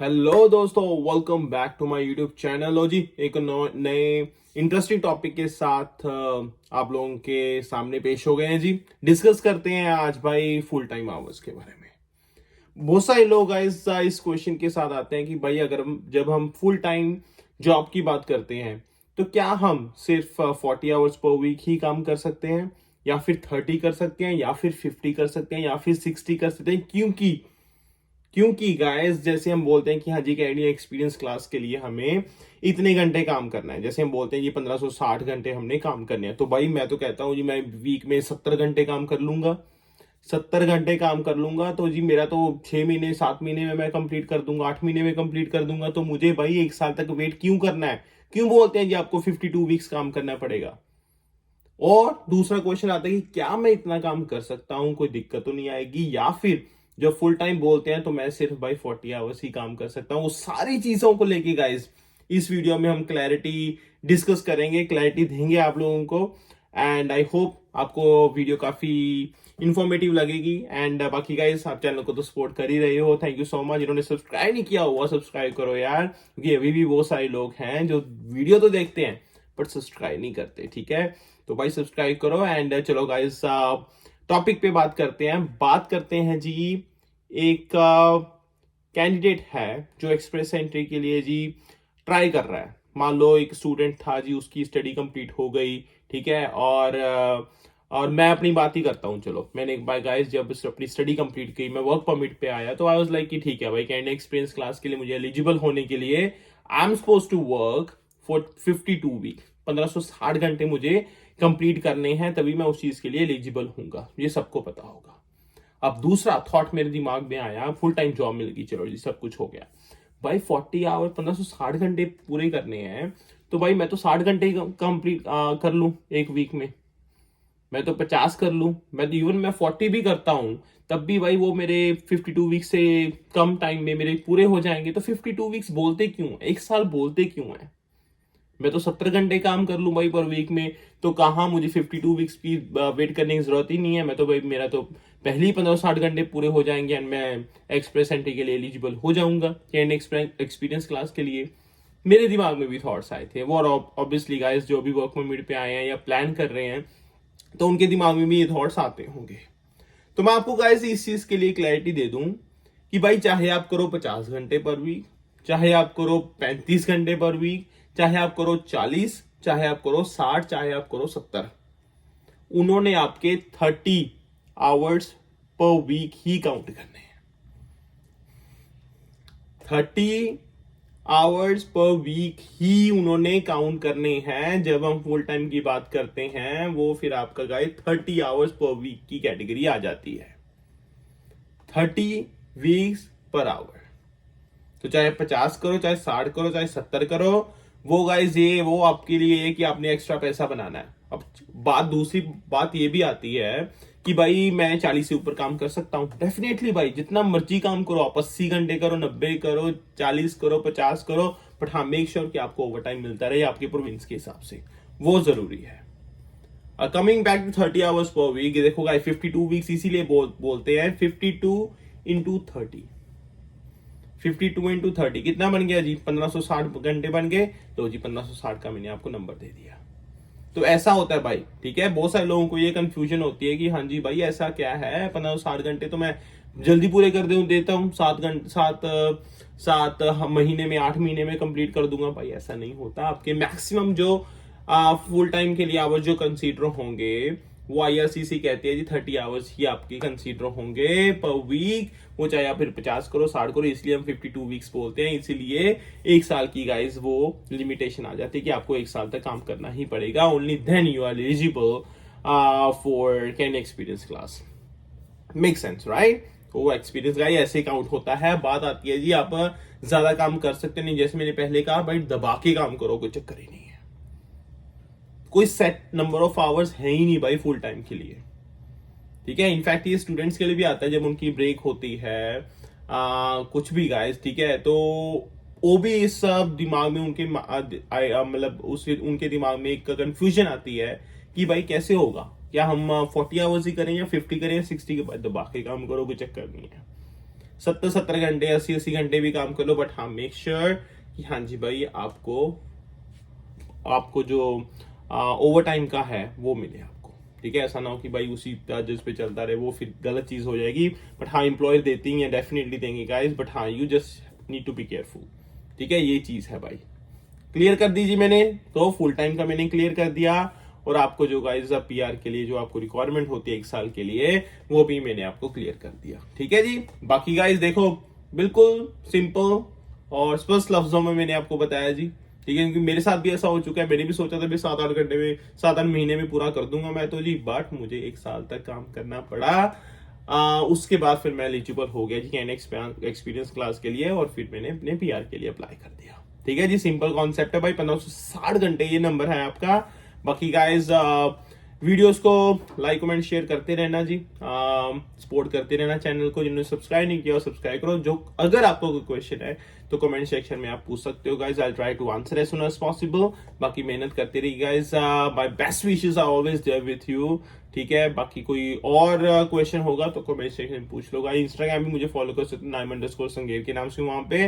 Hello दोस्तों, welcome back to my YouTube channel. लो जी, एक नए इंटरेस्टिंग टॉपिक के साथ आप लोगों के सामने पेश हो गए हैं जी। डिस्कस करते हैं आज भाई फुल टाइम आवर्स के बारे में। बहुत सारे लोग इस क्वेश्चन के साथ आते हैं कि भाई अगर जब हम फुल टाइम जॉब की बात करते हैं तो क्या हम सिर्फ 40 आवर्स पर वीक ही काम कर सकते हैं, या फिर 30 कर सकते हैं, या फिर 50 कर सकते हैं, या फिर 60 कर सकते हैं। क्योंकि गाइस, जैसे हम बोलते हैं कि हाँ जी कैनेडियन एक्सपीरियंस क्लास के लिए हमें इतने घंटे काम करना है, जैसे हम बोलते हैं ये 1560 घंटे हमने काम करने हैं, तो भाई मैं तो कहता हूँ जी मैं वीक में 70 घंटे काम कर लूंगा। 70 घंटे काम कर लूंगा तो जी मेरा तो 6 महीने 7 महीने में मैं कंप्लीट कर दूंगा, 8 महीने में कंप्लीट कर दूंगा। तो मुझे भाई एक साल तक वेट क्यों करना है? क्यों बोलते हैं जी आपको 52 वीक्स काम करना पड़ेगा? और दूसरा क्वेश्चन आता है कि क्या मैं इतना काम कर सकता हूं, कोई दिक्कत तो नहीं आएगी? या फिर जो फुल टाइम बोलते हैं तो मैं सिर्फ भाई 40 आवर्स ही काम कर सकता हूं। वो सारी चीजों को लेके गाइस इस वीडियो में हम क्लैरिटी डिस्कस करेंगे, क्लैरिटी देंगे आप लोगों को। एंड आई होप आपको वीडियो काफी इंफॉर्मेटिव लगेगी। एंड बाकी गाइस, आप चैनल को तो सपोर्ट कर ही रहे हो, थैंक यू सो मच। जिन्होंने सब्सक्राइब नहीं किया हुआ सब्सक्राइब करो यार, क्योंकि अभी भी बहुत सारे लोग हैं जो वीडियो तो देखते हैं बट सब्सक्राइब नहीं करते। ठीक है, तो भाई सब्सक्राइब करो। एंड चलो गाइस, टॉपिक पे बात करते हैं जी। एक कैंडिडेट है जो एक्सप्रेस एंट्री के लिए जी ट्राई कर रहा है। मान लो एक स्टूडेंट था जी, उसकी स्टडी कंप्लीट हो गई, ठीक है। और मैं अपनी बात ही करता हूँ। चलो, मैंने एक बार गाइस जब अपनी स्टडी कंप्लीट की, मैं वर्क परमिट पे आया, तो आई वाज लाइक कि ठीक है भाई, कैनेडियन एक्सपीरियंस क्लास के लिए मुझे एलिजिबल होने के लिए I am suppose to work for 52 week. 1560 घंटे मुझे कंप्लीट करने हैं, तभी मैं उस चीज के लिए एलिजिबल हूंगा। ये सबको पता होगा। अब दूसरा थॉट मेरे दिमाग में आया, फुल टाइम जॉब मिल गई, चलो जी सब कुछ हो गया। भाई 40 आवर 1560 घंटे पूरे करने हैं, तो भाई मैं तो 60 घंटे कंप्लीट कर लूं एक वीक में। मैं तो 50 कर लूं, मैं तो इवन मैं 40 भी करता हूं, तब भी भाई वो मेरे 52 वीक से कम टाइम में मेरे पूरे हो जाएंगे। तो 52 वीक्स बोलते क्यों, एक साल बोलते क्यों है? मैं तो 70 घंटे काम कर लूं भाई पर वीक में, तो कहाँ मुझे 52 वीक्स की वेट करने की जरूरत ही नहीं है। मैं तो भाई मेरा तो पहले ही 1560 घंटे पूरे हो जाएंगे एंड मैं एक्सप्रेस एंट्री के लिए एलिजिबल हो जाऊंगा एंड एक्सपीरियंस क्लास के लिए। मेरे दिमाग में भी थॉट्स आए थे वो, और ऑब्वियसली गाइस जो भी वर्क परमिट पे आए हैं या प्लान कर रहे हैं, तो उनके दिमाग में भी ये थॉट्स आते होंगे। तो मैं आपको गाइस इस चीज के लिए क्लैरिटी दे दूं कि भाई चाहे आप करो 50 घंटे पर वीक, चाहे आप करो 35 घंटे पर वीक, चाहे आप करो 40, चाहे आप करो 60, चाहे आप करो 70, उन्होंने आपके 30 आवर्स पर वीक ही काउंट करने हैं। 30 आवर्स पर वीक ही उन्होंने काउंट करने हैं। जब हम फुल टाइम की बात करते हैं, वो फिर आपका गाय 30 आवर्स पर वीक की कैटेगरी आ जाती है। 30 वीक्स पर आवर। तो चाहे 50 करो, चाहे 60 करो, चाहे 70 करो, वो गाइज ये वो आपके लिए है कि आपने एक्स्ट्रा पैसा बनाना है। अब दूसरी बात ये भी आती है कि भाई मैं 40 से ऊपर काम कर सकता हूं। डेफिनेटली भाई, जितना मर्जी काम करो आप, 80 घंटे करो, 90 करो, 40 करो, 50 करो, बट हाँ मेक श्योर कि आपको ओवर टाइम मिलता रहे आपके प्रोविंस के हिसाब से, वो जरूरी है। Coming back to 30 hours per week, देखो गाइस 52 वीक्स इसीलिए बोलते हैं 52 × 30। 52 × 30 कितना बन गया जी? 1560 घंटे बन गए। तो जी 1560 का मैंने आपको नंबर दे दिया। तो ऐसा होता है भाई, ठीक है। बहुत सारे लोगों को ये कंफ्यूजन होती है कि हाँ जी भाई ऐसा क्या है, 1560 घंटे तो मैं जल्दी पूरे कर देता हूँ, 7 घंटे 7 महीने में, 8 महीने में कंप्लीट कर दूंगा। भाई ऐसा नहीं होता। आपके मैक्सिमम जो फुल टाइम के लिए आवर्स जो कंसीडर होंगे, वो आईआरसीसी कहती है जी 30 आवर्स ही आपके कंसीडर होंगे पर वीक। वो चाहे आप फिर 50 करो, 60 करो, इसलिए हम 52 वीक्स बोलते हैं। इसीलिए एक साल की गाइस वो लिमिटेशन आ जाती है कि आपको एक साल तक काम करना ही पड़ेगा। Only then you are eligible for can experience class. Make sense right? वो एक्सपीरियंस का ऐसे काउंट होता है। बात आती है जी आप ज्यादा काम कर सकते नहीं, जैसे मैंने पहले कहा भाई दबा के काम करो, कोई चक्कर ही नहीं है। कोई सेट नंबर ऑफ आवर्स है ही नहीं भाई फुल टाइम के लिए, ठीक है। इनफैक्ट ये स्टूडेंट्स के लिए भी आता है जब उनकी ब्रेक होती है, कुछ भी गाइस, ठीक है। तो वो भी इस सब दिमाग में उनके मतलब उनके दिमाग में एक कंफ्यूजन आती है कि भाई कैसे होगा, क्या हम 40 आवर्स ही करें या 50 करें या 60 के बाद दबा के काम करो, कोई चक्कर नहीं है। 70 घंटे 80 घंटे भी काम कर लो, बट हाँ मेक श्योर कि हाँ जी भाई आपको जो ओवर टाइम का है वो मिले आपको, ठीक है। ऐसा ना हो कि भाई उसी चार्जेस पे चलता रहे, वो फिर गलत चीज हो जाएगी। बट हाँ एम्प्लॉयर देती हैं, डेफिनेटली देंगे गाइस, बट हाँ you just need to be careful, ठीक है। ये चीज है भाई, क्लियर कर दीजिए मैंने। तो फुल टाइम का मैंने क्लियर कर दिया, और आपको जो गाइस पीआर के लिए जो आपको रिक्वायरमेंट होती है 1 साल के लिए, वो भी मैंने आपको क्लियर कर दिया, ठीक है जी। बाकी गाइस देखो, बिल्कुल सिंपल और स्पष्ट लफ्जों में मैंने आपको बताया जी, ठीक है। क्योंकि मेरे साथ भी ऐसा हो चुका है, मैंने भी सोचा था भी 7-8 घंटे में 7-8 महीने में पूरा कर दूंगा मैं तो जी, बट मुझे 1 साल तक काम करना पड़ा। उसके बाद फिर मैं एलिजिबल हो गया जी कैन एक्सपीरियंस क्लास के लिए, और फिर मैंने अपने पीआर के लिए अप्लाई कर दिया, ठीक है जी। सिंपल कॉन्सेप्ट है भाई, 1560 घंटे ये नंबर है आपका। बाकी गाइस वीडियोस को लाइक कमेंट शेयर करते रहना जी, सपोर्ट करते रहना चैनल को। जिन्होंने सब्सक्राइब नहीं किया सब्सक्राइब करो। जो अगर आपको कोई क्वेश्चन है तो कमेंट सेक्शन में आप पूछ सकते हो guys, I try to answer as soon as possible. बाकी मेहनत करते रहिए guys, my best wishes are always there with you, ठीक है। बाकी कोई और क्वेश्चन होगा तो कमेंट सेक्शन में पूछ लो गाइस। इंस्टाग्राम भी मुझे फॉलो कर सकते हो, @_संगेव के नाम से वहां पे।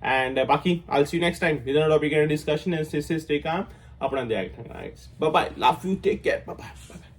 एंड बाकी I see you next time with another topic and discussion, and stay calm. अपना ध्यान रखना guys, bye bye, love you, take care, bye bye.